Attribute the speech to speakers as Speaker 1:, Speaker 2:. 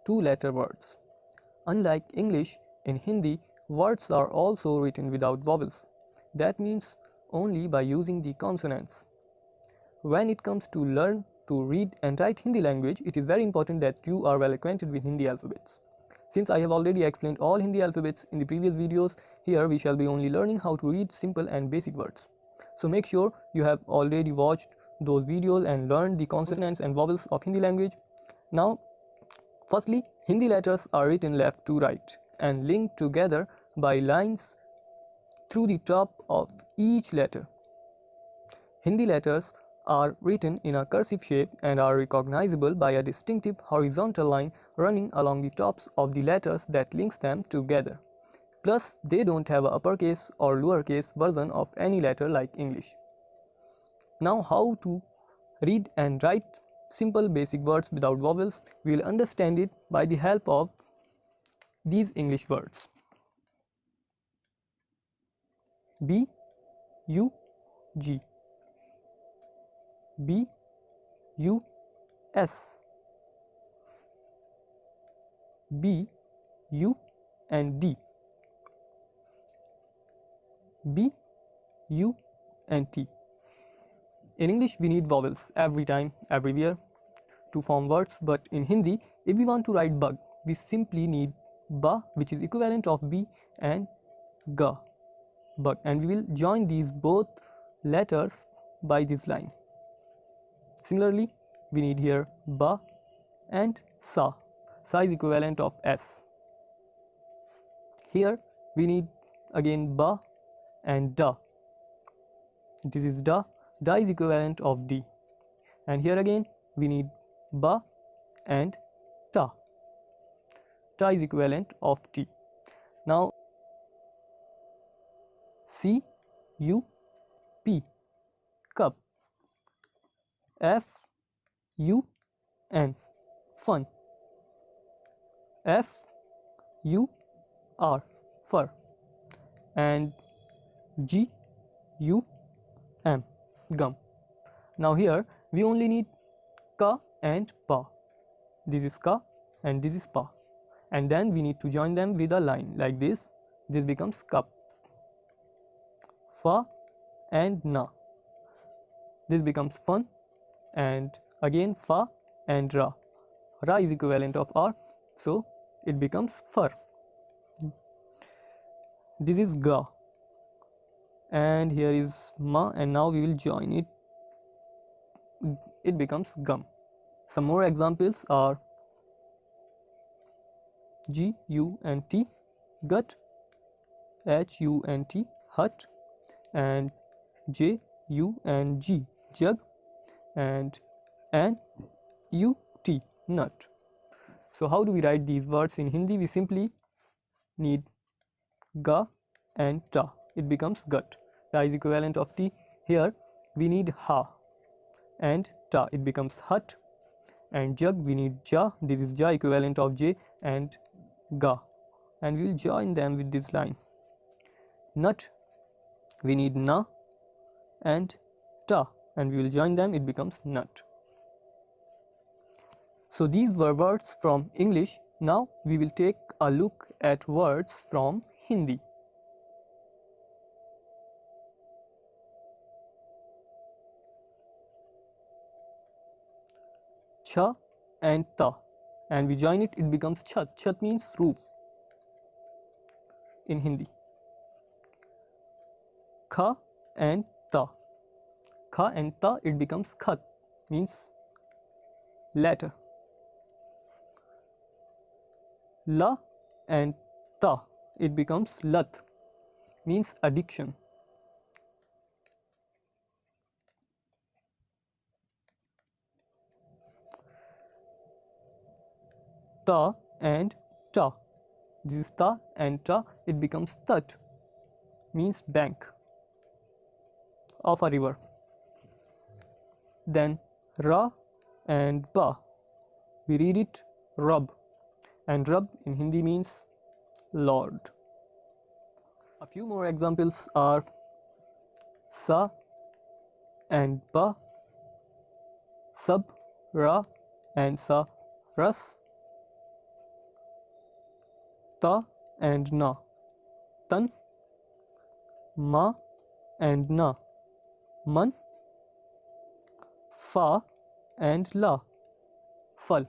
Speaker 1: two-letter words. Unlike English, in Hindi, words are also written without vowels. That means only by using the consonants. When it comes to learn to read and write Hindi language, it is very important that you are well acquainted with Hindi alphabets. Since I have already explained all Hindi alphabets in the previous videos, here we shall be only learning how to read simple and basic words. So make sure you have already watched those videos and learned the consonants and vowels of Hindi language. Now, firstly, Hindi letters are written left to right and linked together by lines through the top of each letter. Hindi letters are written in a cursive shape and are recognizable by a distinctive horizontal line running along the tops of the letters that links them together. Plus, they don't have an uppercase or lowercase version of any letter like English. Now, how to read and write simple basic words without vowels? We will understand it by the help of these English words. B, U, G. B, U, S. B, U, and D. B, U, and T. In English, we need vowels every time, everywhere to form words, but in Hindi, if we want to write bug, we simply need ba, which is equivalent of B, and ga, bug, and we will join these both letters by this line. Similarly, we need here ba and sa. Sa is equivalent of S. Here we need again ba and da. This is da. Da is equivalent of D. And here again we need ba and ta. Ta is equivalent of T. Now C, U, P, cup. F, U, N, fun. F, U, R, fur. And G, U, M, gum. Now here we only need ka and pa. This is ka and this is pa. And then we need to join them with a line like this. This becomes cup. Fa and na. This becomes fun, and again fa and ra. Ra is equivalent of R, so it becomes fur. This is ga, and here is ma, and now we will join it. It becomes gum. Some more examples are G, U, and T, gut. H, U, and T, hut. And J, U, and G, jug. And N, U, T, nut. So how do we write these words in Hindi? We simply need ga and ta. It becomes gut. Ta is equivalent of T. Here we need ha and ta. It becomes hut. And jug we need ja. This is ja equivalent of J and ga. And we will join them with this line. Nut we need na and ta, and we will join them. It becomes nut. So these were words from English. Now we will take a look at words from Hindi. Cha and ta, and we join it. It becomes chat. Chat means roof in Hindi. Kha and ta. Kha and ta, it becomes khat, means letter. La and ta, it becomes lat, means addiction. Ta and ta, this is ta and ta, it becomes tat, means bank of a river. Then ra and ba, we read it rub, and rub in Hindi means Lord. A few more examples are sa and ba, sab, ra and sa, ras, ta and na, tan, ma and na, man, fa and la, fal.